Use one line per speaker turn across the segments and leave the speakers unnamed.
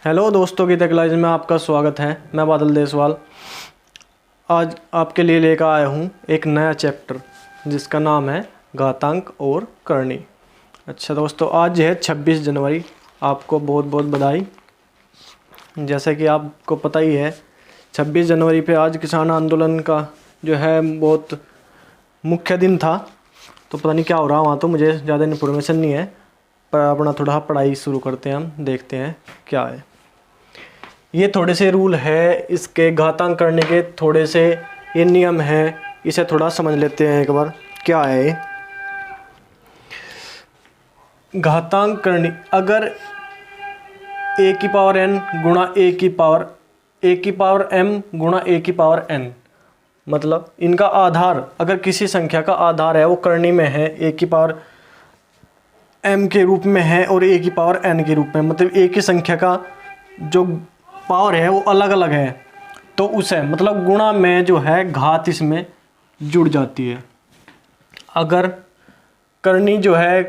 Hello दोस्तों, की technology में आपका स्वागत है। मैं बादल देसवाल आज आपके लिए लेकर आया हूँ एक नया चैप्टर जिसका नाम है घातांक और करनी। अच्छा दोस्तों, आज है 26 जनवरी। आपको बहुत बहुत बधाई। जैसे कि आपको पता ही है, 26 जनवरी पे आज किसान आंदोलन का जो है बहुत मुख्य दिन था। तो पता नहीं क्या हो रहा वहाँ, तो मुझे ज़्यादा इन्फॉर्मेशन नहीं है, पर अपना थोड़ा पढ़ाई शुरू करते हैं। हम देखते हैं क्या है। ये थोड़े से रूल है इसके घातांक करने के, थोड़े से ये नियम है, इसे थोड़ा समझ लेते हैं एक बार। क्या है घातांक करनी? अगर a की पावर n गुणा a की पावर m गुणा a की पावर n, मतलब इनका आधार, अगर किसी संख्या का आधार है वो करनी में है, a की पावर m के रूप में है और a की पावर n के रूप में, मतलब एक ही संख्या का जो पावर है वो अलग अलग है, तो उसे मतलब गुणा में जो है घात इसमें जुड़ जाती है। अगर करनी जो है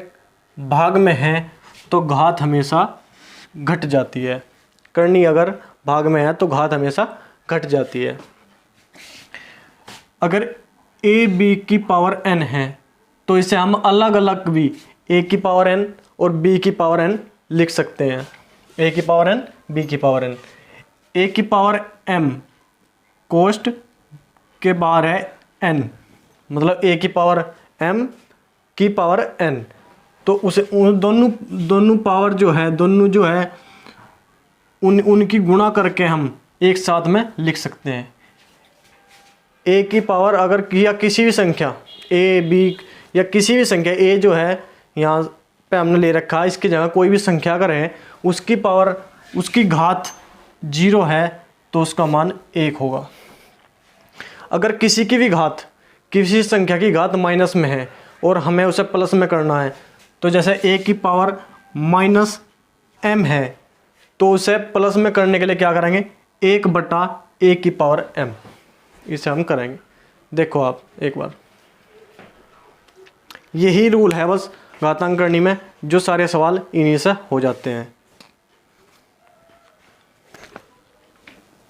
भाग में है तो घात हमेशा घट जाती है। करनी अगर भाग में है तो घात हमेशा घट जाती है। अगर a b की पावर n है तो इसे हम अलग अलग भी a की पावर n और b की पावर n लिख सकते हैं। a की पावर n, b की पावर n। a की पावर m कोष्ट के बाहर है n, मतलब a की पावर m की पावर n, तो उसे उन दोनों पावर जो है उनकी गुणा करके हम एक साथ में लिख सकते हैं। a की पावर अगर या किसी भी संख्या a b या किसी भी संख्या a जो है यहाँ पे हमने ले रखा है, इसकी जगह कोई भी संख्या अगर है उसकी पावर उसकी घात 0 है तो उसका मान 1 होगा। अगर किसी की भी घात, किसी संख्या की घात माइनस में है और हमें उसे प्लस में करना है, तो जैसे a की पावर माइनस m है तो उसे प्लस में करने के लिए क्या करेंगे, 1/a की पावर m, इसे हम करेंगे। देखो आप एक बार, यही रूल है बस घातांक करनी में, जो सारे सवाल इन्हीं से हो जाते हैं।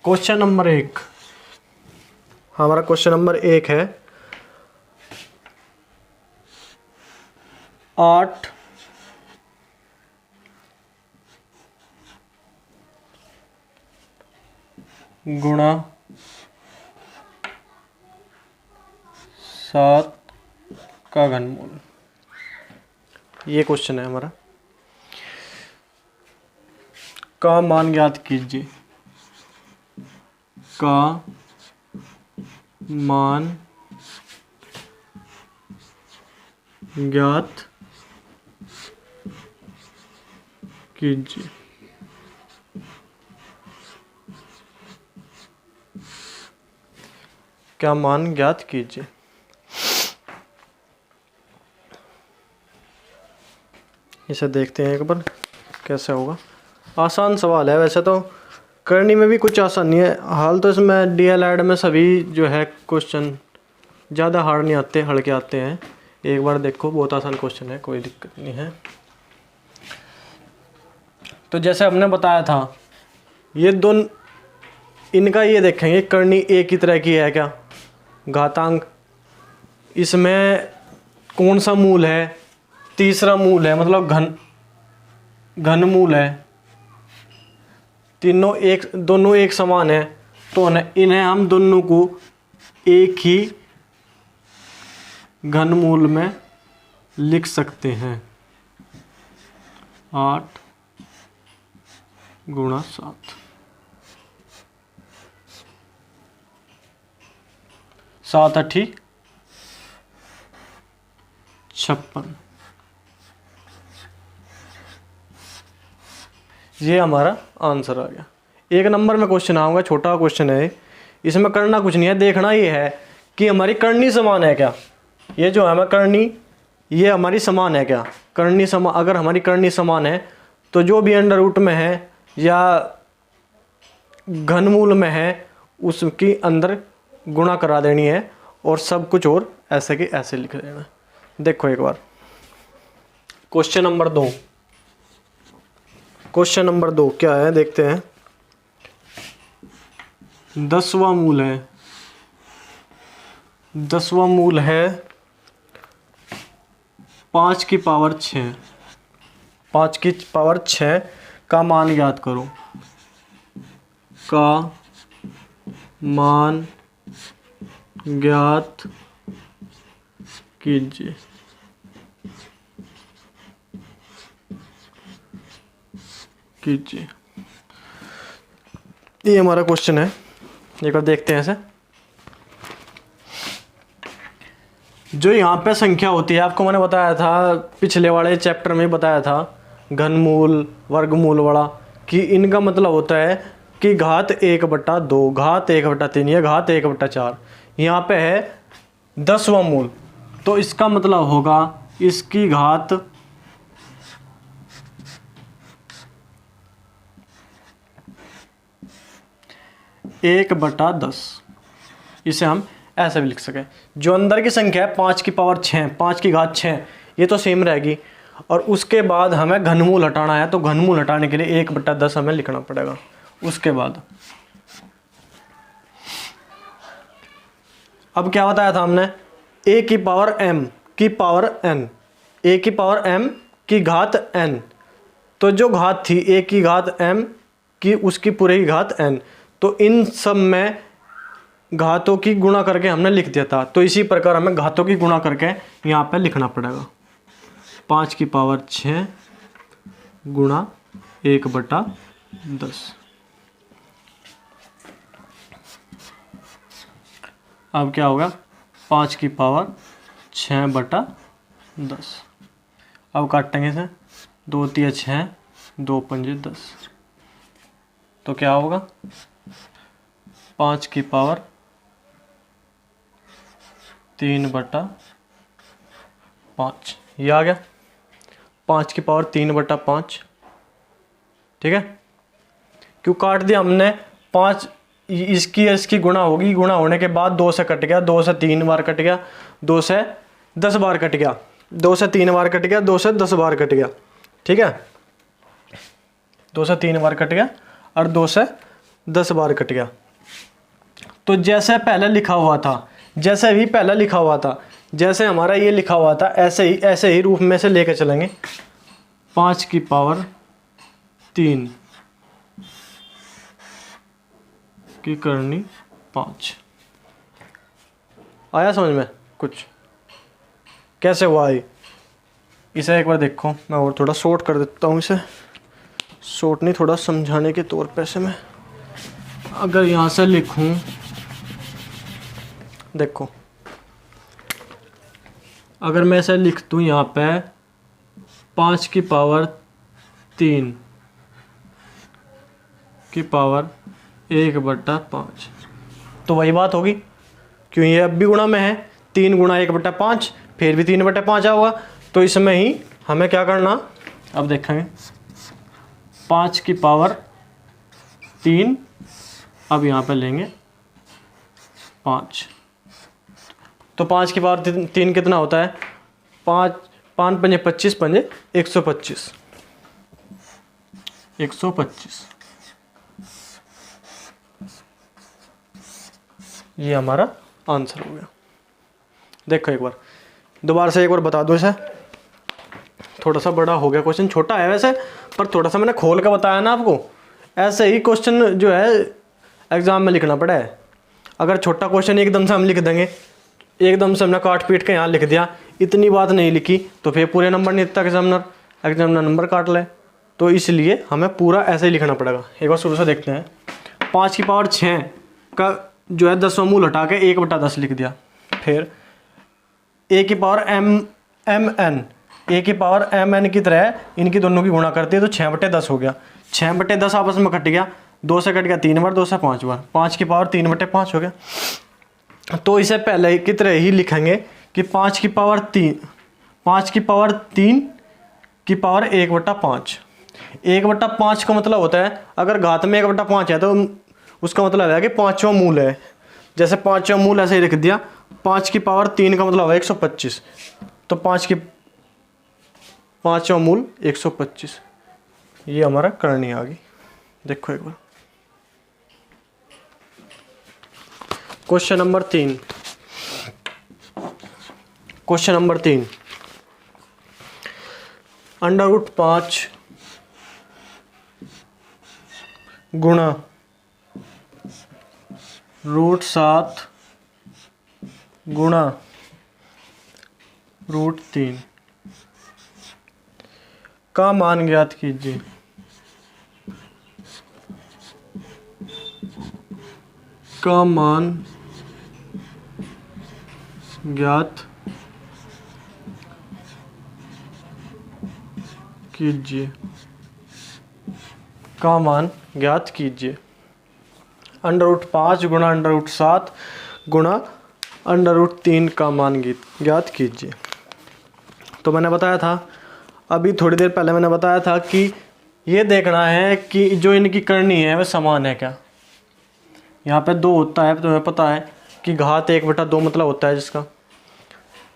क्वेश्चन नंबर 1, हमारा क्वेश्चन नंबर 1 है 8 गुणा 7 का घनमूल। ये क्वेश्चन है हमारा। का मान ज्ञात कीजिए। का मान ज्ञात कीजिए। क्या मान ज्ञात कीजिए। इसे देखते हैं एक बार कैसे होगा। आसान सवाल है वैसे तो, करनी में भी कुछ आसान नहीं है। हाल तो इसमें डीएलएड में सभी जो है क्वेश्चन ज़्यादा हार्ड नहीं आते, हल्के आते हैं। एक बार देखो, बहुत आसान क्वेश्चन है, कोई दिक्कत नहीं है। तो जैसे हमने बताया था, ये दोनों इनका ये देखेंगे, करनी एक ही तरह की है क्या, घातांक, इसमें कौन सा मूल है, तीसरा मूल है, मतलब घनमूल है, दोनों एक समान है, तो इन्हें हम दोनों को एक ही घनमूल में लिख सकते हैं। 8 गुणा 7, 7 8 56। ये हमारा आंसर आ गया। 1 नंबर में क्वेश्चन आऊँगा, छोटा क्वेश्चन है, इसमें करना कुछ नहीं है, देखना ये है कि हमारी करनी समान है क्या। ये जो है हमारी करनी, ये हमारी समान है क्या। करनी समान, अगर हमारी करनी समान है तो जो भी अंडर रूट में है या घनमूल में है उसकी अंदर गुणा करा देनी है और सब कुछ और ऐसे के ऐसे लिख देना। देखो एक बार क्वेश्चन नंबर 2, क्वेश्चन नंबर 2 क्या है देखते हैं। 10वां मूल है, 10वां मूल है 5 की पावर 6। 5 की पावर 6 का मान ज्ञात करो, का मान ज्ञात कीजिए। ये हमारा क्वेश्चन है, एक बार देखते हैं इसे। जो यहाँ पे संख्या होती है, आपको मैंने बताया था पिछले वाले चैप्टर में बताया था घनमूल वर्गमूल वाला, कि इनका मतलब होता है कि घात 1/2, घात 1/3 या घात 1/4। यहाँ पे है 10वां मूल, तो इसका मतलब होगा इसकी घात 1/10। इसे हम ऐसे भी लिख सकें। जो अंदर की संख्या है 5 की पावर 6, 5 की घात 6, ये तो सेम रहेगी। और उसके बाद हमें घनमूल हटाना है, तो घनमूल हटाने के लिए 1/10 हमें लिखना पड़ेगा। उसके बाद अब क्या बताया था हमने, a की पावर m की पावर n, a की पावर m की घात n। तो जो घात थी a की घात m की, उसकी पूरे की घात n, तो इन सब में घातों की गुणा करके हमने लिख दिया था। तो इसी प्रकार हमें घातों की गुणा करके यहाँ पे लिखना पड़ेगा। 5 की पावर 6 गुणा 1/10। अब क्या होगा, 5 की पावर 6/10। अब काटेंगे इसे, 2 3 6, 2 5 10। तो क्या होगा, 5 की पावर 3/5, ये आ गया 5 की पावर 3/5। ठीक है, क्यों काट दिया हमने, 5 इसकी गुणा होगी, गुणा होने के बाद 2 से कट गया, 2 से 3 बार कट गया, 2 से 10 बार कट गया, 2 से 3 बार कट गया, 2 से 10 बार कट गया। ठीक है, 2 से 3 बार कट गया और 2 से 10 बार कट गया। तो जैसे पहले लिखा हुआ था, जैसे भी पहले लिखा हुआ था, जैसे हमारा ये लिखा हुआ था, ऐसे ही रूप में से लेके चलेंगे। 5 की पावर 3 की करनी 5। आया समझ में कुछ, कैसे हुआ ये? इसे एक बार देखो, मैं और थोड़ा शॉर्ट कर देता हूँ इसे। शॉर्ट नहीं, थोड़ा समझाने के तौर पे से मैं अगर यहाँ से लिखूँ, देखो अगर मैं ऐसे लिख दूँ यहाँ पे 5 की पावर 3 की पावर 1/5, तो वही बात होगी, क्यों ये अब भी गुणा में है। 3 गुणा 1/5, फिर भी 3/5 होगा। तो इसमें ही हमें क्या करना, अब देखेंगे 5 की पावर 3, अब यहाँ पे लेंगे 5। तो 5 की पावर 3 कितना होता है, 5 5 पंजे 25, पंजे 125, 125। ये हमारा आंसर हो गया। देखो एक बार दोबारा से एक बार बता दो इसे, थोड़ा सा बड़ा हो गया क्वेश्चन, छोटा है वैसे पर थोड़ा सा मैंने खोल के बताया ना आपको। ऐसे ही क्वेश्चन जो है एग्जाम में लिखना पड़ा है। अगर छोटा क्वेश्चन एकदम से हम लिख देंगे, एकदम से हमने काट पीट के यहाँ लिख दिया, इतनी बात नहीं लिखी, तो फिर पूरे नंबर नहीं देता एग्जामिनर नंबर काट ले। तो इसलिए हमें पूरा ऐसे ही लिखना पड़ेगा। एक बार शुरू से देखते हैं। 5 की पावर 6 का जो है 10वां मूल हटा के 1/10 लिख दिया। फिर a की पावर mn, a की पावर mn की तरह इनकी दोनों की गुणा करती है, तो 6/10 हो गया। 6/10 आपस में कट गया, 2 से कट गया 3 बार, 2 से 5 बार, 5 की पावर 3/5 हो गया। तो इसे पहले की तरह ही लिखेंगे कि 5 की पावर 3 की पावर 1/5। 1/5 का मतलब होता है, अगर घात में 1/5 है तो उसका मतलब है कि 5वां मूल है। जैसे 5वां मूल ऐसे ही लिख दिया, 5 की पावर 3 का मतलब है 125, तो 5वां मूल 125। ये हमारा करनी आ गई। देखो एक बार क्वेश्चन नंबर 3। क्वेश्चन नंबर 3, √5 गुणा √7 गुणा √3 का मान ज्ञात कीजिए। का मान ज्ञात कीजिए। का मान ज्ञात कीजिए। √5 गुणा √7 गुणा √3 का मान ज्ञात कीजिए। तो मैंने बताया था, अभी थोड़ी देर पहले मैंने बताया था कि ये देखना है कि जो इनकी करनी है वह समान है क्या। यहाँ पे 2 होता है, तो हमें पता है कि घात 1/2 मतलब होता है जिसका,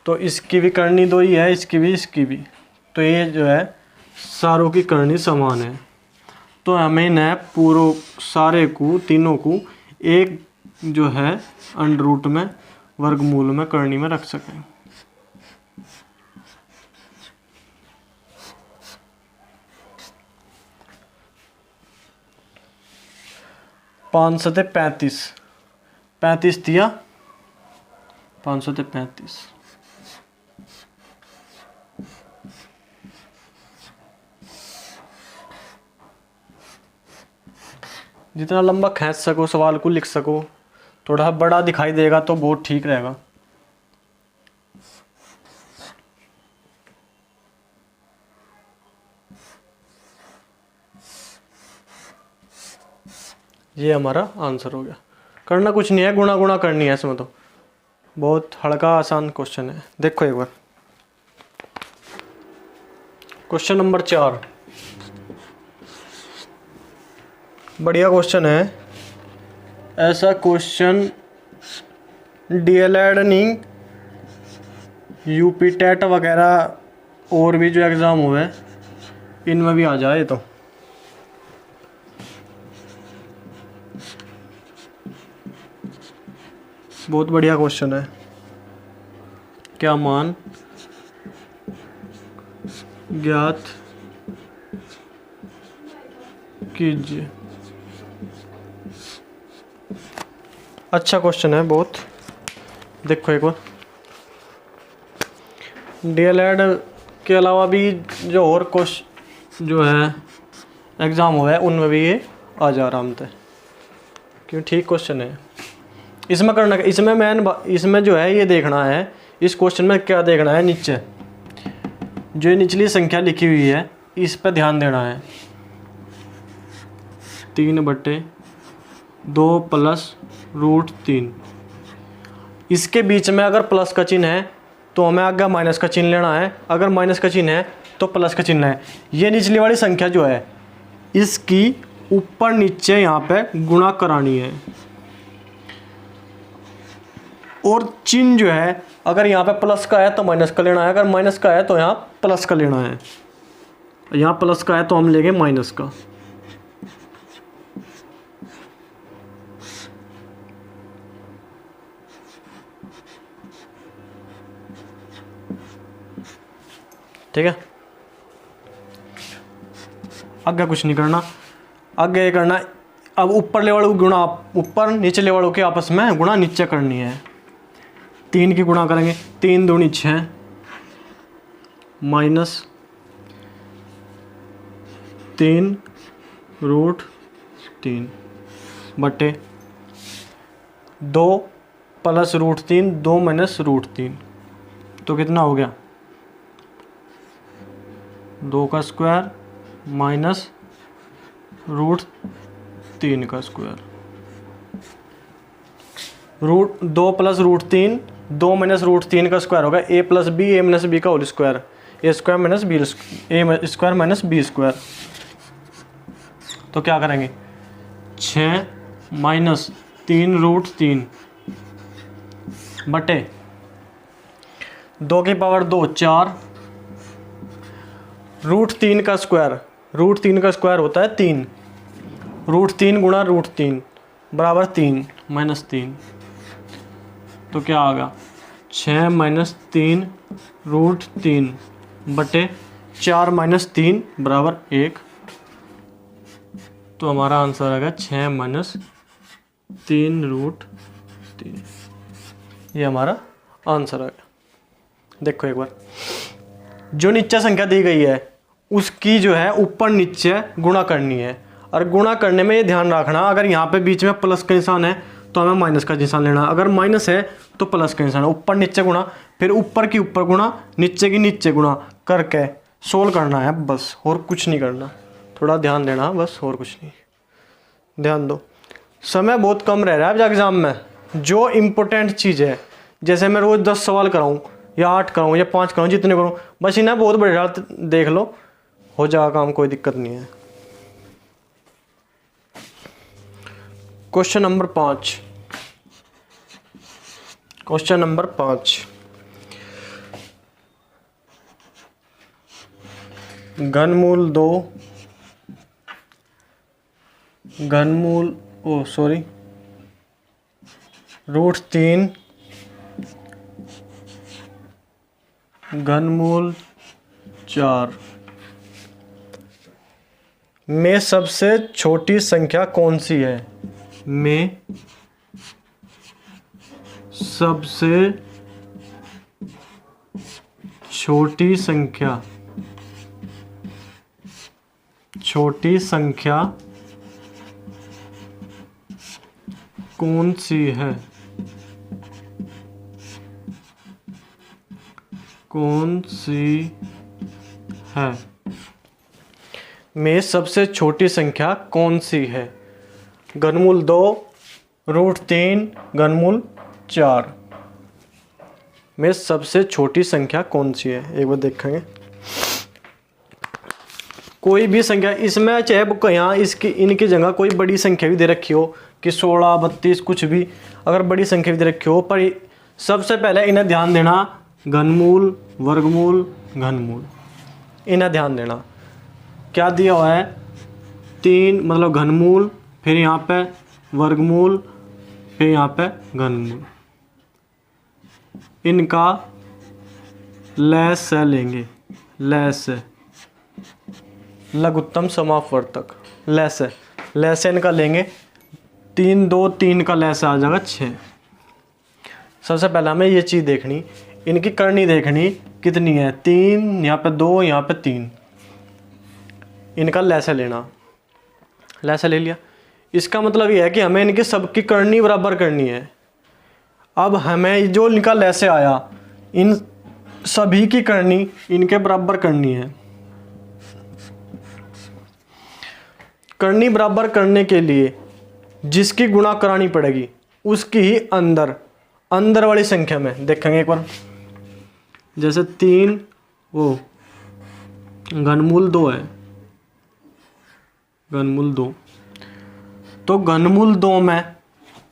तो इसकी भी करनी 2 ही है, इसकी भी। तो ये जो है सारों की करनी समान है, तो हमें इन्हें पूरे सारे को तीनों को एक जो है √ में वर्गमूल में करनी में रख सकें। पाँच 35 दिया, 535। जितना लंबा खींच सको सवाल को लिख सको, थोड़ा बड़ा दिखाई देगा तो बहुत ठीक रहेगा। ये हमारा आंसर हो गया। करना कुछ नहीं है, गुणा गुणा करनी है इसमें, तो बहुत हल्का आसान क्वेश्चन है। देखो एक बार क्वेश्चन नंबर 4, बढ़िया क्वेश्चन है। ऐसा क्वेश्चन DLED नहीं, UP टेट वगैरह और भी जो एग्ज़ाम हुए इनमें भी आ जाए तो बहुत बढ़िया क्वेश्चन है। क्या मान ज्ञात कीजिए। अच्छा क्वेश्चन है बहुत। देखो एक बार DLED के अलावा भी जो और क्वेश्चन जो है एग्ज़ाम हुआ है उनमें भी ये आ जा आराम से, क्यों ठीक क्वेश्चन है। इसमें करना, इसमें जो है ये देखना है, इस क्वेश्चन में क्या देखना है, नीचे जो निचली संख्या लिखी हुई है इस पर ध्यान देना है। 3/2 प्लस √3, इसके बीच में अगर प्लस का चिन्ह है तो हमें आगे माइनस का चिन्ह लेना है, अगर माइनस का चिन्ह है तो प्लस का चिन्ह है। ये निचली वाली संख्या जो है इसकी ऊपर नीचे यहाँ पे गुणा करानी है, और चिन्ह जो है अगर यहाँ पे प्लस का है तो माइनस का लेना है, अगर माइनस का है तो यहाँ प्लस का लेना है। यहाँ प्लस का है तो हम लेंगे माइनस का। ठीक है, आगे कुछ नहीं करना, आगे ये करना अब ऊपर लेवल को गुणा, ऊपर नीचे लेवल के आपस में गुणा नीचे करनी है। 3 की गुणा करेंगे, 3 दूनी 6 माइनस 3 √3 बटे 2 प्लस √3, 2 माइनस √3, तो कितना हो गया 2 का स्क्वायर माइनस √3 का स्क्वायर। 2 प्लस √3, 2 माइनस √3 का स्क्वायर होगा a plus b, a minus B का whole square, a square minus b square minus b square. तो क्या करेंगे 6 माइनस 3 √3 बटे 2 की पावर 2 4 √3 का स्क्वायर √3 का स्क्वायर होता है 3, √3 गुणा √3 बराबर 3 -3, तो क्या आएगा 6 - 3 √3 बटे 4 - 3 बराबर 1। तो हमारा आंसर आएगा 6 - 3 √3, ये हमारा आंसर आएगा। देखो एक बार, जो नीचे संख्या दी गई है उसकी जो है ऊपर नीचे गुणा करनी है, और गुणा करने में ये ध्यान रखना, अगर यहाँ पे बीच में प्लस का निशान है तो हमें माइनस का निशान लेना, अगर माइनस है तो प्लस का निशान, ऊपर नीचे गुणा, फिर ऊपर की ऊपर गुणा, नीचे की नीचे गुणा करके सोल्व करना है बस, और कुछ नहीं करना। थोड़ा ध्यान देना बस, और कुछ नहीं। ध्यान दो, समय बहुत कम रह रहा है अब एग्जाम में। जो इम्पोर्टेंट चीज़ है, जैसे मैं रोज़ 10 सवाल कराऊँ या 8 कराऊँ या 5 कराऊँ, जितने करूँ, बस इन्हें बहुत बड़े डाल देख लो, हो जाएगा काम, कोई दिक्कत नहीं है। क्वेश्चन नंबर 5, क्वेश्चन नंबर 5, घनमूल 2 घनमूल √3 घनमूल 4 में सबसे छोटी संख्या कौन सी है? में सबसे छोटी संख्या कौन सी है? कौन सी है? में सबसे छोटी संख्या कौन सी है? घनमूल 2 √3 घनमूल 4 में सबसे छोटी संख्या कौन सी है? एक बार देखेंगे। कोई भी संख्या इसमें, चाहे यहाँ इसकी इनकी जगह कोई बड़ी संख्या भी दे रखी हो कि 16 32 कुछ भी, अगर बड़ी संख्या भी दे रखी हो, पर सबसे पहले इन्हें ध्यान देना, घनमूल वर्गमूल घनमूल, इन्हें ध्यान देना। क्या दिया हुआ है? 3 मतलब घनमूल, फिर यहाँ पे वर्गमूल, फिर यहाँ पे घनमूल, इनका लैस लेंगे, लैस लघुत्तम समापवर्तक, लैस इनका लेंगे। 3 2 3 का लैस आ जाएगा 6। सबसे पहले हमें ये चीज़ देखनी, इनकी करनी देखनी कितनी है, 3, यहाँ पे 2, यहाँ पे 3, इनका लैसा लेना, लैसा ले लिया। इसका मतलब ये है कि हमें इनकी सबकी करनी बराबर करनी है। अब हमें जो इनका लैसे आया, इन सभी की करनी इनके बराबर करनी है। करनी बराबर करने के लिए जिसकी गुणा करानी पड़ेगी उसकी ही अंदर वाली संख्या में देखेंगे एक बार। जैसे 3 वो घनमूल 2 है, घनमूल 2, तो घनमूल 2 में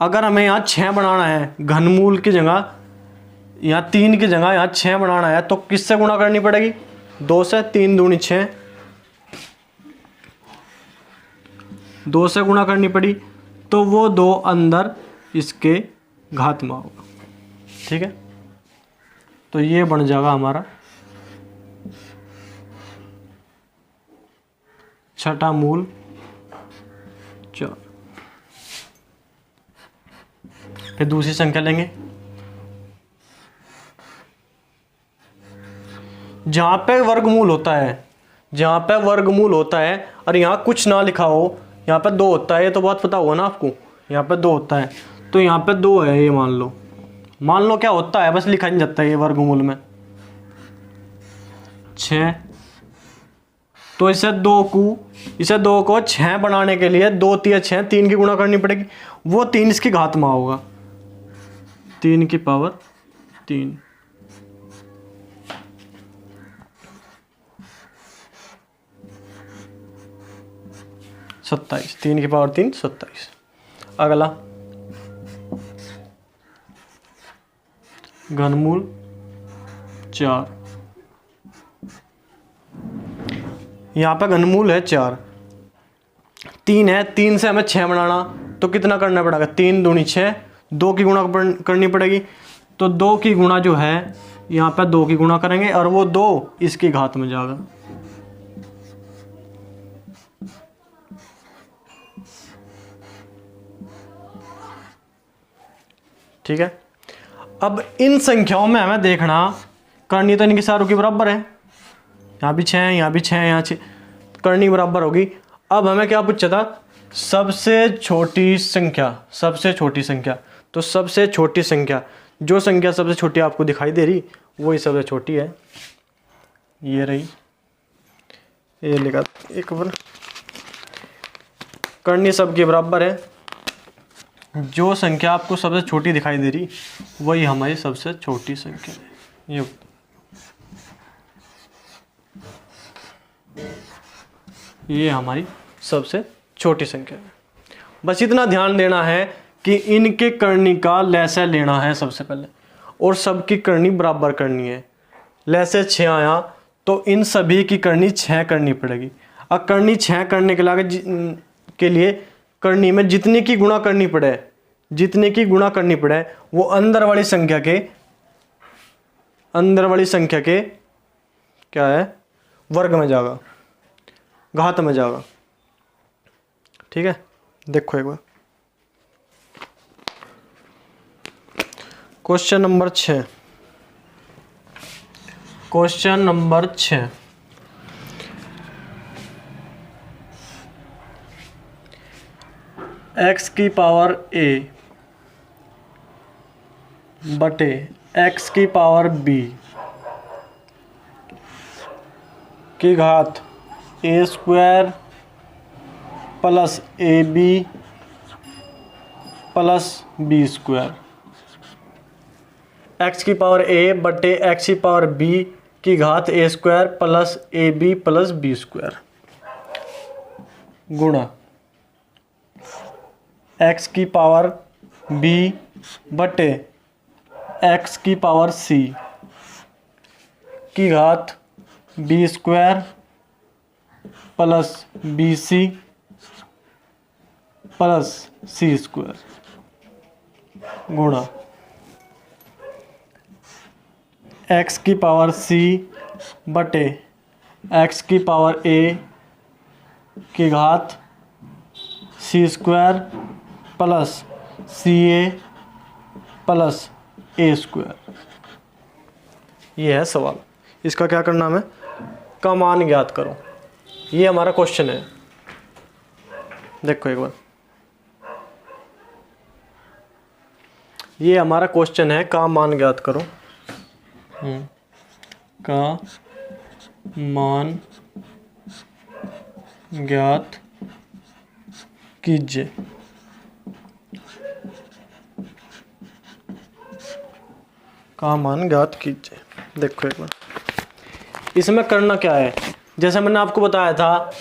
अगर हमें यहाँ 6 बनाना है, घनमूल की जगह यहाँ 3 की जगह यहाँ 6 बनाना है, तो किससे गुणा करनी पड़ेगी? 2 से। 3 दूनी 6, 2 से गुणा करनी पड़ी, तो वो 2 अंदर इसके घात में होगा। ठीक है, तो ये बन जाएगा हमारा छठा मूल 4। फिर दूसरी संख्या लेंगे, जहां पे वर्गमूल होता है, जहां पे वर्गमूल होता है और यहाँ कुछ ना लिखा हो, यहाँ पे 2 होता है, ये तो बात पता होगा ना आपको, यहाँ पे 2 होता है, तो यहाँ पे 2 है, ये मान लो क्या होता है, बस लिखा नहीं जाता है ये वर्गमूल में 6। तो इसे 2 को 6 बनाने के लिए 2 3 6 3 की गुणा करनी पड़ेगी, वो 3 इसकी घात में होगा, 3 की पावर 3। सत्ताईस, 3 की पावर 3 27। अगला घनमूल 4, यहाँ पे घनमूल है 4, 3 है, 3 से हमें 6 बनाना, तो कितना करना पड़ेगा, 3 दूनी 6, 2 की गुणा करनी पड़ेगी। तो 2 की गुणा जो है यहाँ पे 2 की गुणा करेंगे और वो 2 इसकी घात में जाएगा। ठीक है। अब इन संख्याओं में हमें देखना करनी तो इनकी सारों की बराबर है, यहाँ भी 6 है, यहाँ भी 6 है, यहाँ 6, करनी बराबर होगी। अब हमें क्या पूछा था, सबसे छोटी संख्या, सबसे छोटी संख्या। तो सबसे छोटी संख्या, जो संख्या सबसे छोटी आपको दिखाई दे रही वही सबसे छोटी है, ये रही, ये लिखा एक बार, करनी सबके बराबर है, जो संख्या आपको सबसे छोटी दिखाई दे रही वही हमारी सबसे छोटी संख्या है। ये हमारी सबसे छोटी संख्या है। बस इतना ध्यान देना है कि इनके करनी का लैसे लेना है सबसे पहले, और सबकी करनी बराबर करनी है। लैसे 6 आया तो इन सभी की करनी 6 करनी पड़ेगी। अब करनी 6 करने के लिए करनी में जितने की गुणा करनी पड़े, जितने की गुणा करनी पड़े वो अंदर वाली संख्या के क्या है, वर्ग में जाएगा, घात में जाएगा। ठीक है, देखो एक बार question number 6, question number 6, x की पावर a बटे x की पावर b की घात a² plus ab plus b²। x की पावर a बटे x की पावर b की घात a² plus ab plus b² गुणा x की पावर b बटे x की पावर c की घात b² plus bc plus c² गुणा x की पावर c बटे x की पावर a की घात c² plus ca plus a²। ये है सवाल, इसका क्या करना हमें, का मान ज्ञात करो। ये हमारा क्वेश्चन है, देखो एक बार, ये हमारा क्वेश्चन है, का मान ज्ञात करो। का मान ज्ञात कीजिए। का मान ज्ञात कीजिए। देखो एक बार इसमें करना क्या है, जैसे मैंने आपको बताया था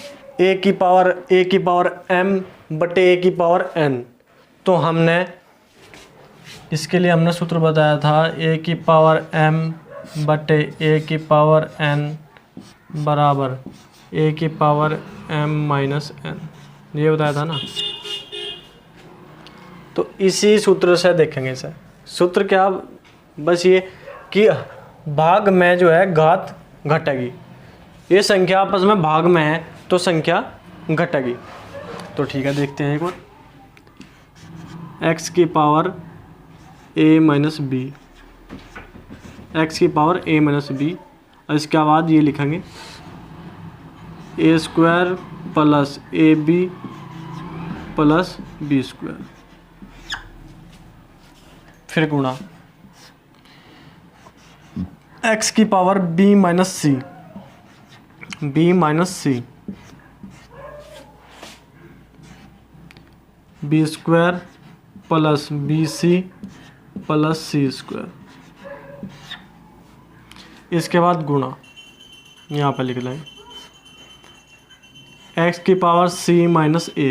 a की पावर m बटे a की पावर n, तो हमने इसके लिए हमने सूत्र बताया था a की पावर m बटे a की पावर n बराबर a की पावर m माइनस n, ये बताया था ना। तो इसी सूत्र से देखेंगे इसे। सूत्र क्या, बस ये कि भाग में जो है घात घटेगी, ये संख्या आपस में भाग में है तो संख्या घटेगी। तो ठीक है, देखते हैं एक बार, x की power a minus b, x की पावर a माइनस b, और इसके बाद ये लिखेंगे a² plus ab plus b², फिर गुणा x की power b minus c, b² plus bc plus c², इसके बाद गुणा यहाँ पर लिख लें x की power c minus a,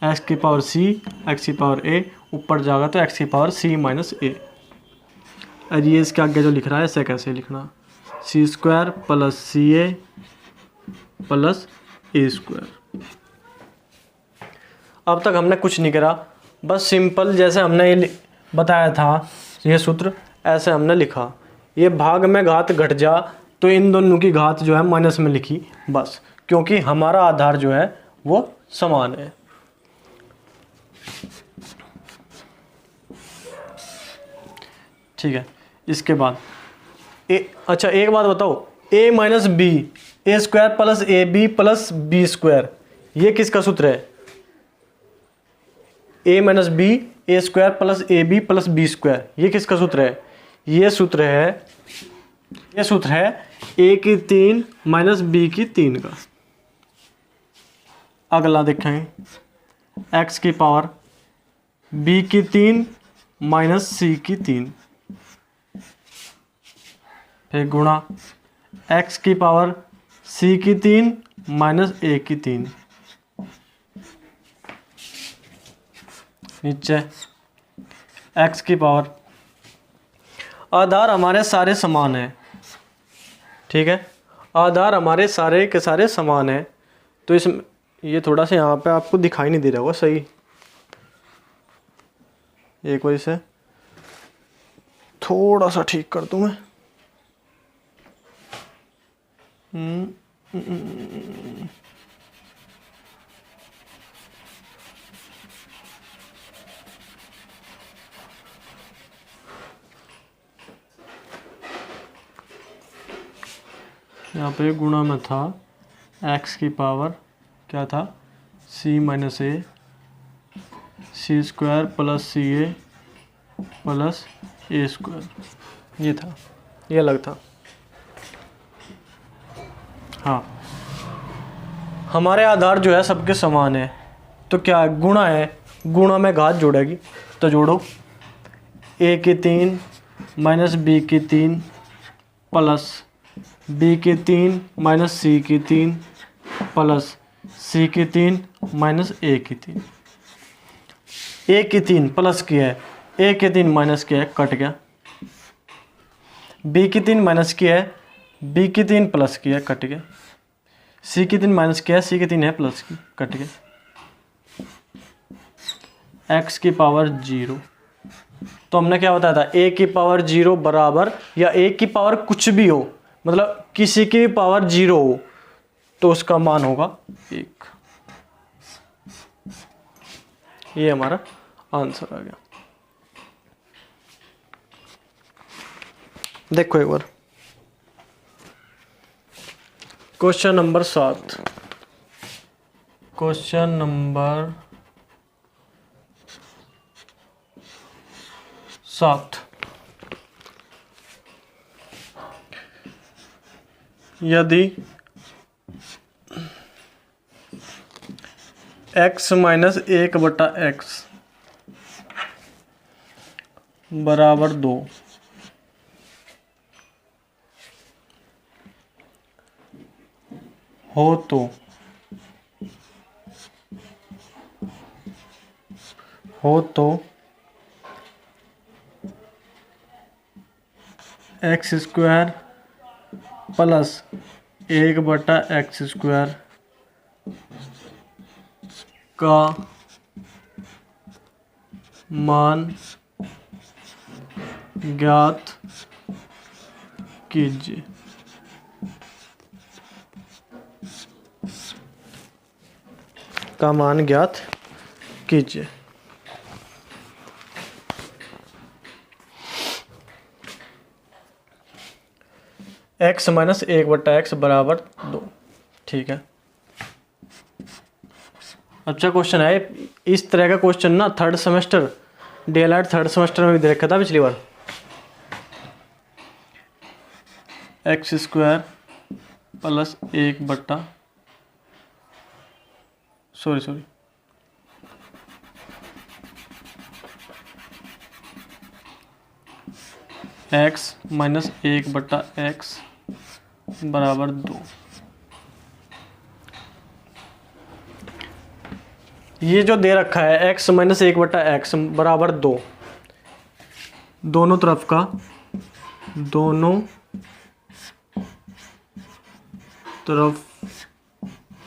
x की पावर c, x की पावर a, ऊपर जाएगा तो x की पावर c माइनस a। और ये इसके आगे जो लिख रहा है इसे कैसे लिखना, c² प्लस ca प्लस ए स्क्वायर। अब तक हमने कुछ नहीं करा, बस सिंपल जैसे हमने ये बताया था ये सूत्र ऐसे हमने लिखा। ये भाग में घात घट जा तो इन दोनों की घात जो है माइनस में लिखी बस, क्योंकि हमारा आधार जो है वो समान है। ठीक है, इसके बाद अच्छा एक बात बताओ, a minus B A square plus A B plus B square, ये किसका सूत्र है? a minus B A square plus A B plus B square, ये किसका सूत्र है? ये सूत्र है a की 3 माइनस बी की 3 का। अगला देखें, x की पावर b की 3 माइनस c की 3, फिर गुणा x की पावर c की 3 माइनस a की 3, नीचे x की पावर। आधार हमारे सारे समान हैं, ठीक है, आधार हमारे सारे के सारे समान हैं। तो इसमें ये थोड़ा सा यहाँ पे आपको दिखाई नहीं दे रहा होगा सही, एक वजह से थोड़ा सा ठीक कर दूं मैं। यहाँ पे गुणा में था x की पावर क्या था, c माइनस ए सी स्क्वायर प्लस सी ए प्लस ए स्क्वायर, ये था, ये अलग था। हाँ, हमारे आधार जो है सबके समान है, तो क्या गुणा है, गुणा में घात जोड़ेगी, तो जोड़ो a की 3 माइनस बी की 3 प्लस बी की 3 माइनस सी की 3 प्लस सी की 3 माइनस ए की 3। ए की 3 प्लस किया है, ए की 3 माइनस किया है, कट गया। बी की 3 माइनस किया है, बी की 3 प्लस किया है, कट गया। सी की 3 माइनस किया है, सी की 3 है प्लस की, कट गया। एक्स की पावर 0, तो हमने क्या बताया था, ए की पावर 0 बराबर, या ए की पावर कुछ भी हो, मतलब किसी की पावर 0 हो तो उसका मान होगा 1। ये हमारा आंसर आ गया। देखो एक बार क्वेश्चन नंबर 7, क्वेश्चन नंबर 7, यदि x माइनस 1/x बराबर 2 हो तो x square plus 1/x square का मान ज्ञात कीजिए। का मान ज्ञात कीजिए। x माइनस 1/x बराबर 2, ठीक है। अच्छा क्वेश्चन है, इस तरह का क्वेश्चन ना third semester DElEd third semester में भी देखा था पिछली बार। X square plus 1/, sorry x minus 1/x बराबर 2। ये जो दे रखा है x माइनस 1/x बराबर 2, दोनों तरफ का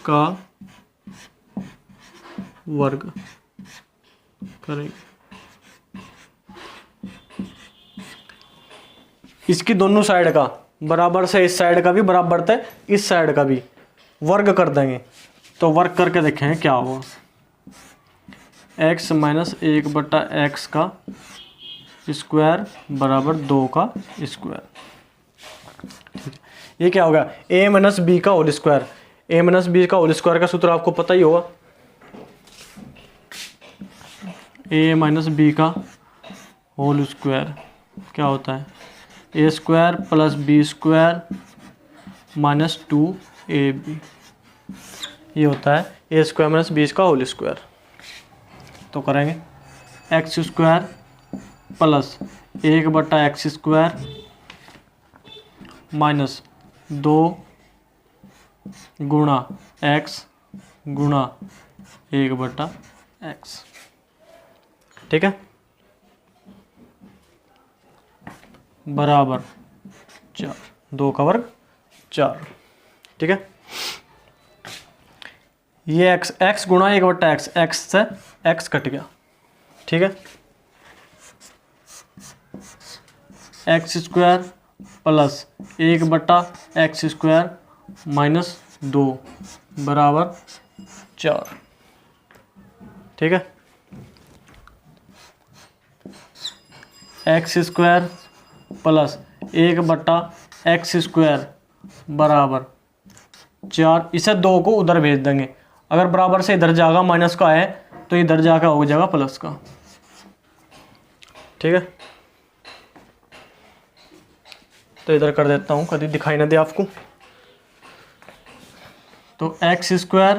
का वर्ग करेंगे। इसकी दोनों साइड का बराबर से, इस साइड का भी बराबर से इस साइड का भी वर्ग कर देंगे। तो वर्ग करके देखेंगे क्या होगा। x माइनस 1/x का स्क्वायर बराबर 2 का स्क्वायर। ये क्या होगा, a माइनस बी का whole square. a minus B का होल स्क्वायर का सूत्र आपको पता ही होगा, a माइनस बी का होल स्क्वायर क्या होता है, a square plus B square minus 2ab। ये होता है a स्क्वायर माइनस बी का होल स्क्वायर। तो करेंगे X square plus 1/x square minus 2 गुणा x गुणा 1/x। ठीक है, बराबर 4, 2 का वर्ग 4। ठीक है, ये x गुणा 1/x, x से x कट गया। ठीक है, x square plus 1/x square minus 2 बराबर 4। ठीक है, x square plus 1/x square बराबर 4। इसे 2 को उधर भेज देंगे, अगर बराबर से इधर जाएगा माइनस का है तो इधर जाकर हो जाएगा प्लस का। ठीक है, तो इधर कर देता हूँ, कभी दिखाई ना दे आपको। तो x square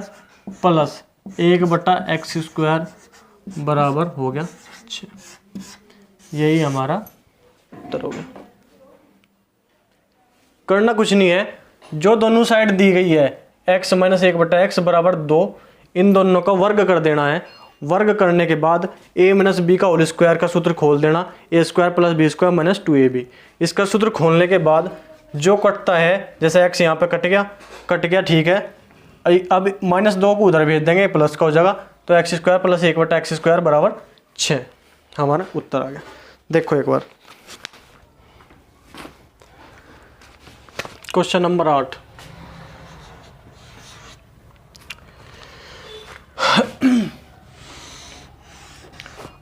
plus 1/x square बराबर हो गया 6। यही हमारा उत्तर हो गया। करना कुछ नहीं है, जो दोनों साइड दी गई है x माइनस 1/x बराबर 2, इन दोनों का वर्ग कर देना है। वर्ग करने के बाद a माइनस बी का होल स्क्वायर का सूत्र खोल देना, a square plus B square minus 2ab। इसका सूत्र खोलने के बाद जो कटता है, जैसे x यहाँ पे कट गया ठीक है। अब -2 को उधर भेज देंगे, प्लस का हो जाएगा। तो x square plus 1/x square बराबर 6 हमारा उत्तर आ गया। देखो एक बार question number 8।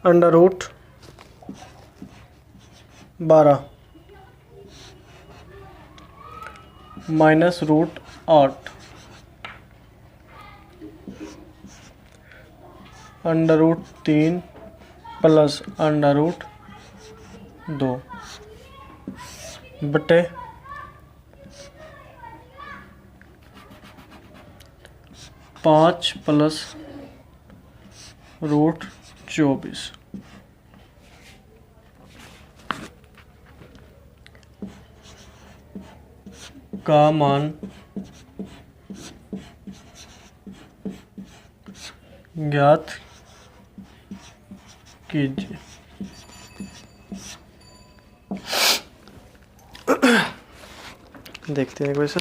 Under root 12 minus root 8 under root 3 plus under root 2 बटे 5 प्लस रूट 24 का मान ज्ञात कीजिए। देखते हैं क्वेश्चन।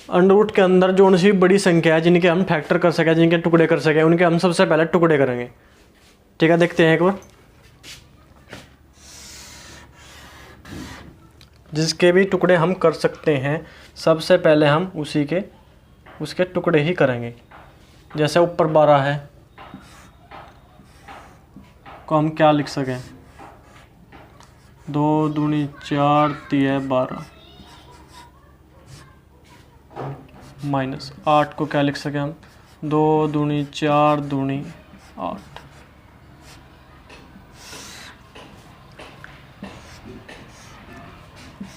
अंडर रूट के अंदर जो सी बड़ी संख्या है जिनके हम फैक्टर कर सके, जिनके टुकड़े कर सके, उनके हम सबसे पहले टुकड़े करेंगे। ठीक है, देखते हैं एक बार। जिसके भी टुकड़े हम कर सकते हैं, सबसे पहले हम उसके टुकड़े ही करेंगे। जैसे ऊपर 12 है को हम क्या लिख सकें, 2 दूनी 4 3 12 माइनस 8 को क्या लिख सकें हम, 2 दूनी 4 दूनी 8।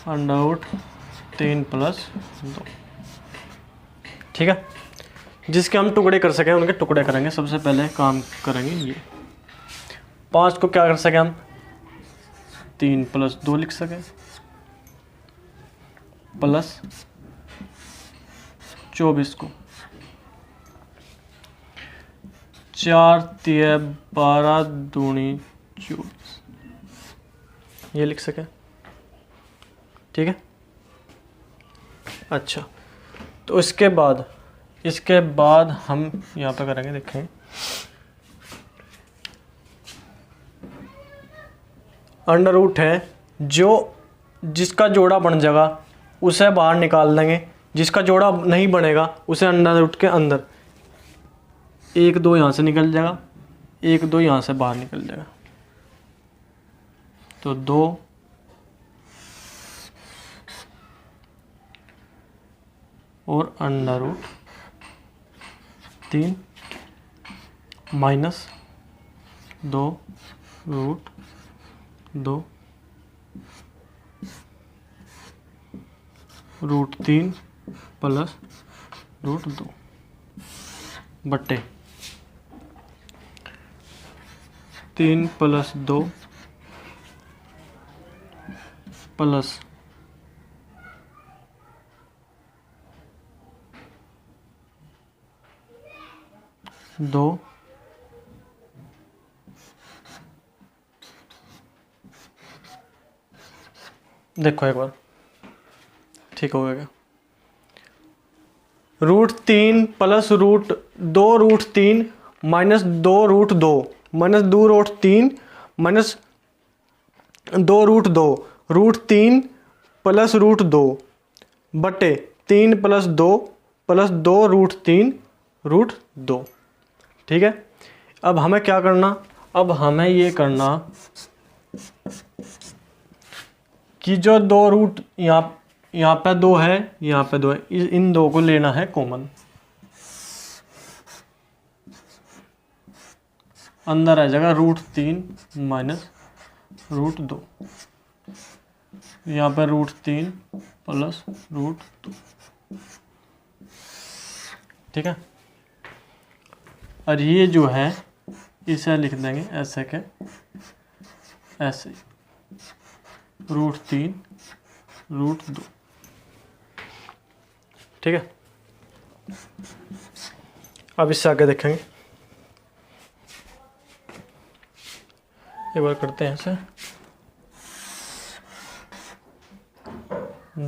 Under root 3 plus 2। ठीक है, जिसके हम टुकड़े कर सकें उनके टुकड़े करेंगे। सबसे पहले काम करेंगे ये 5 को क्या कर सकें हम, 3 प्लस 2 लिख सकें, प्लस 24 को 4 3 12 दूनी 24 ये लिख सकें। ठीक है, अच्छा तो इसके बाद हम यहाँ पे करेंगे, देखें अंडर रूट है, जो जिसका जोड़ा बन जाएगा उसे बाहर निकाल देंगे, जिसका जोड़ा नहीं बनेगा उसे अंडर रूट के अंदर, 1 2 यहाँ से निकल जाएगा, 1 2 यहाँ से बाहर निकल जाएगा, तो 2 और under root 3 minus 2 root 2 root 3 plus root 2 बट्टे 3 प्लस 2 प्लस 2 देखो एक बार ठीक हो गया। Root 3 plus root 3 minus 2 root 2 minus 2 root 3 minus 2 root 2 root 3 plus root 2 बटे 3 प्लस 2 रूट 3 रूट 2। ठीक है, अब हमें क्या करना, अब हमें ये करना कि जो 2 रूट यहाँ पे 2 है, यहाँ पे 2 है, इन 2 को लेना है कॉमन, अंदर आ जाएगा रूट 3 माइनस रूट 2, यहाँ पे रूट 3 प्लस रूट 2। ठीक है, और ये जो है इसे लिख देंगे ऐसे के ऐसे, रूट 3 रूट 2। ठीक है, अब इससे आगे देखेंगे, एक बार करते हैं ऐसे,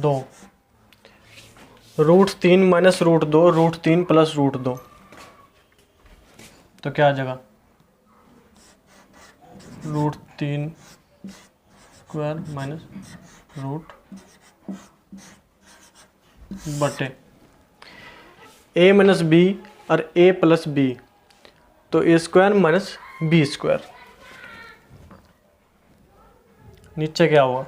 2 root 3 minus root 2 root 3 plus root 2, तो क्या आ जाएगा रूट 3 स्क्वायर माइनस रूट बटे a माइनस बी और a प्लस बी, तो a square minus b square, नीचे क्या हुआ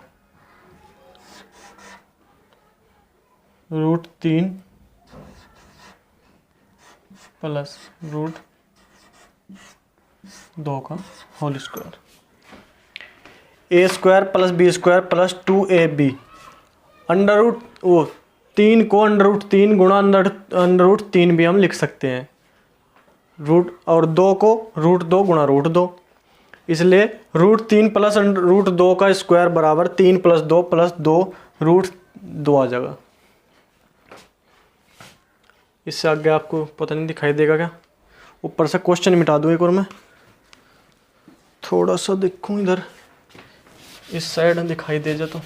रूट 3 प्लस रूट 2 का whole square, a square plus B square plus 2ab, under root 3 को अंडर रूट 3 गुणा under root 3 भी हम लिख सकते हैं, रूट और 2 को रूट 2 गुणा रूट 2, इसलिए रूट 3 प्लस रूट 2 का स्क्वायर बराबर 3 प्लस 2 रूट 2 आ जाएगा। इससे आगे आपको पता नहीं दिखाई देगा क्या, ऊपर से क्वेश्चन मिटा दूँ एक और, मैं थोड़ा सा देखूँ इधर इस साइड दिखाई दे जाए तो,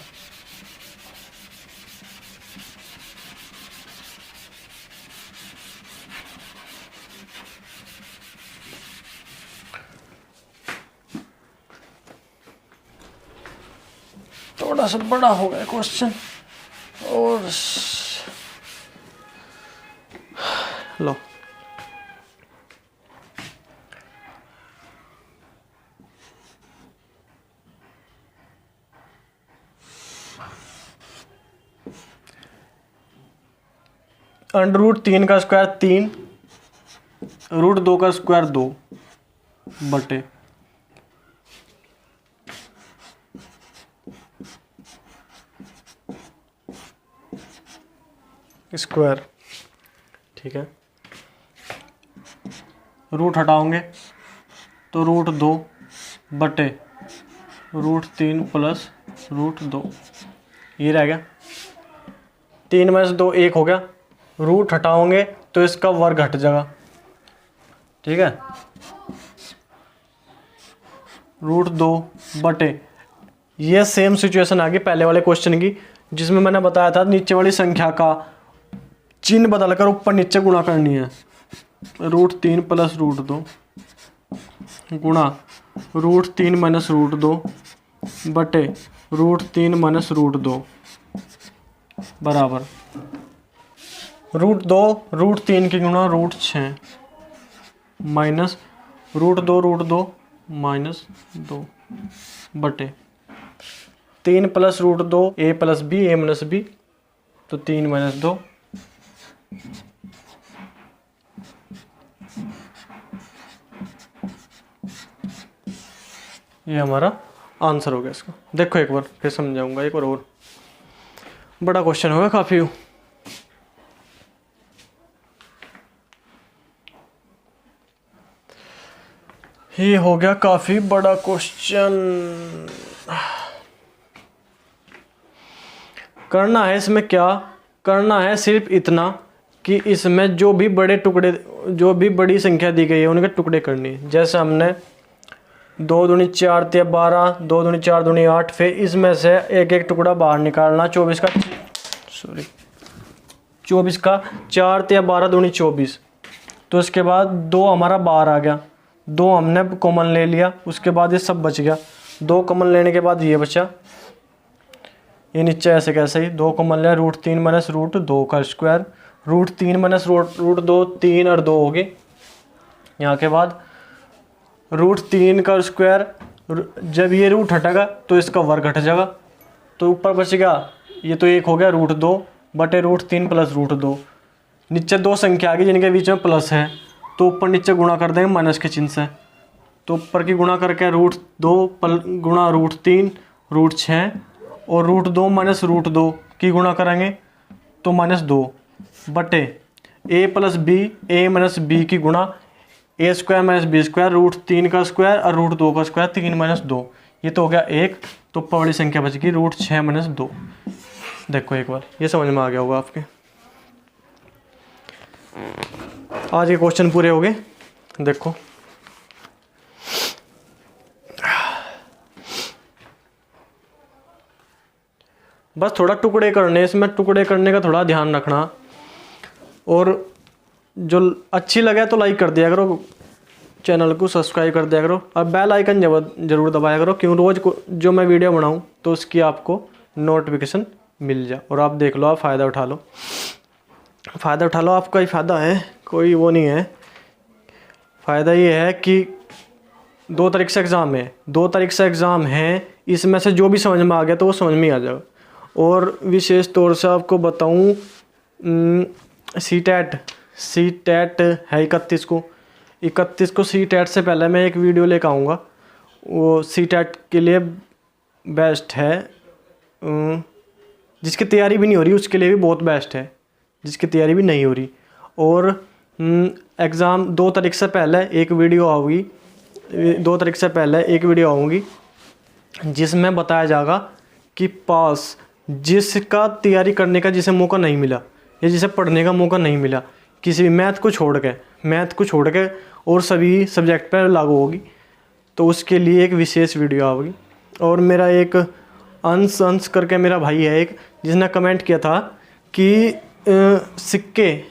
थोड़ा सा बड़ा हो गया क्वेश्चन, और लो अंडर रूट 3 का स्क्वायर 3, रूट 2 का स्क्वायर 2 बटे स्क्वायर। ठीक है, रूट हटाओगे तो रूट 2 बटे रूट 3 प्लस रूट 2, ये रह गया, 3 में से 2 1 हो गया, रूट हटाओगे तो इसका वर्ग हट जाएगा। ठीक है, रूट 2 बटे, ये सेम सिचुएशन आ गई पहले वाले क्वेश्चन की, जिसमें मैंने बताया था नीचे वाली संख्या का चिन्ह बदलकर ऊपर नीचे गुणा करनी है। √3 प्लस √2 गुणा √3 माइनस √2 बटे √3 माइनस √2 बराबर √2 √3 की गुणा √6 माइनस √2 माइनस 2 बटे 3 plus √2 a plus b a minus b तो 3 माइनस 2 ये हमारा आंसर हो गया इसका। देखो एक बार फिर समझाऊंगा, एक बार और बड़ा क्वेश्चन होगा काफी। ये हो गया काफी बड़ा क्वेश्चन। करना है इसमें क्या करना है, सिर्फ इतना कि इसमें जो भी बड़े टुकड़े, जो भी बड़ी संख्या दी गई है उनके टुकड़े करनी है। जैसे हमने 2 दूनी 4 × 12, 2 दूनी 4 दूनी 8, फिर इसमें से एक एक टुकड़ा बाहर निकालना। 24 का 4 × 12 दूनी 24, तो इसके बाद 2 हमारा बाहर आ गया, 2 हमने कॉमन ले लिया, उसके बाद ये सब बच गया। 2 कॉमन लेने के बाद ये बचा, ये नीचे ऐसे कैसे ही 2 कॉमन लिया, √3 माइनस √2 का स्क्वायर, √3 माइनस √2 3 और 2 हो गए। यहाँ के बाद √3 का स्क्वायर, जब ये रूट हटेगा तो इसका वर्ग हट जाएगा, तो ऊपर बच गया ये तो 1 हो गया √2 बटे √3 प्लस √2। नीचे 2 संख्या आ गई जिनके बीच में प्लस है, तो ऊपर नीचे गुणा कर देंगे माइनस के चिन्ह से, तो ऊपर की गुणा करके √2 गुणा √3 √6 और √2 माइनस √2 की गुणा करेंगे तो -2 बटे a plus b a minus b की गुणा a square minus b square, √3 का स्क्वायर और √2 का स्क्वायर, 3 माइनस 2, ये तो हो गया 1, तो ऊपर वाली संख्या बच गई √6 माइनस 2। देखो एक बार ये समझ में आ गया होगा आपके। आज के क्वेश्चन पूरे हो गए। देखो बस थोड़ा टुकड़े करने, इसमें टुकड़े करने का थोड़ा ध्यान रखना, और जो अच्छी लगे तो लाइक कर दिया करो, चैनल को सब्सक्राइब कर दिया करो, और बेल आइकन जरूर दबाया करो, क्यों रोज़ को जो मैं वीडियो बनाऊं तो उसकी आपको नोटिफिकेशन मिल जाए और आप देख लो, आप फ़ायदा उठा लो। फ़ायदा उठा लो, आपका ही फ़ायदा है, कोई वो नहीं है। फ़ायदा ये है कि 2 तारीख से एग्ज़ाम है, 2 तारीख से एग्ज़ाम है, इसमें से जो भी समझ में आ गया तो वो समझ में आ जाएगा। और विशेष तौर से आपको बताऊँ, सी-टेट है 31 को सी-टेट से पहले मैं एक वीडियो लेकर आऊँगा, वो सी-टेट के लिए बेस्ट है। जिसकी तैयारी भी नहीं हो रही उसके लिए भी बहुत बेस्ट है, जिसकी तैयारी भी नहीं हो रही। और एग्ज़ाम 2 तारीख से पहले एक वीडियो आऊँगी, 2 तारीख से पहले एक वीडियो आऊँगी जिसमें बताया जाएगा कि पास जिसका तैयारी करने का जिसे मौका नहीं मिला या जिसे पढ़ने का मौका नहीं मिला, किसी भी मैथ को छोड़ के और सभी सब्जेक्ट पर लागू होगी, तो उसके लिए एक विशेष वीडियो आएगी। और मेरा एक अंश करके मेरा भाई है एक, जिसने कमेंट किया था कि सिक्के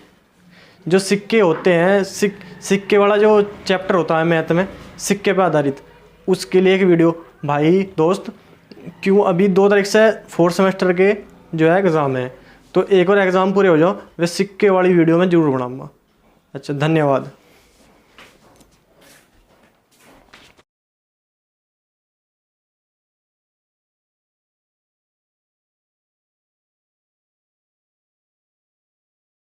होते हैं, सिक्के वाला जो चैप्टर होता है मैथ में, सिक्के पे आधारित, उसके लिए एक वीडियो। भाई दोस्त, क्यों अभी 2 तारीख से 4th सेमेस्टर के जो है एग्ज़ाम है, तो एक और एग्ज़ाम पूरे हो जाओ, वे सिक्के वाली वीडियो में ज़रूर बनाऊँगा। अच्छा, धन्यवाद।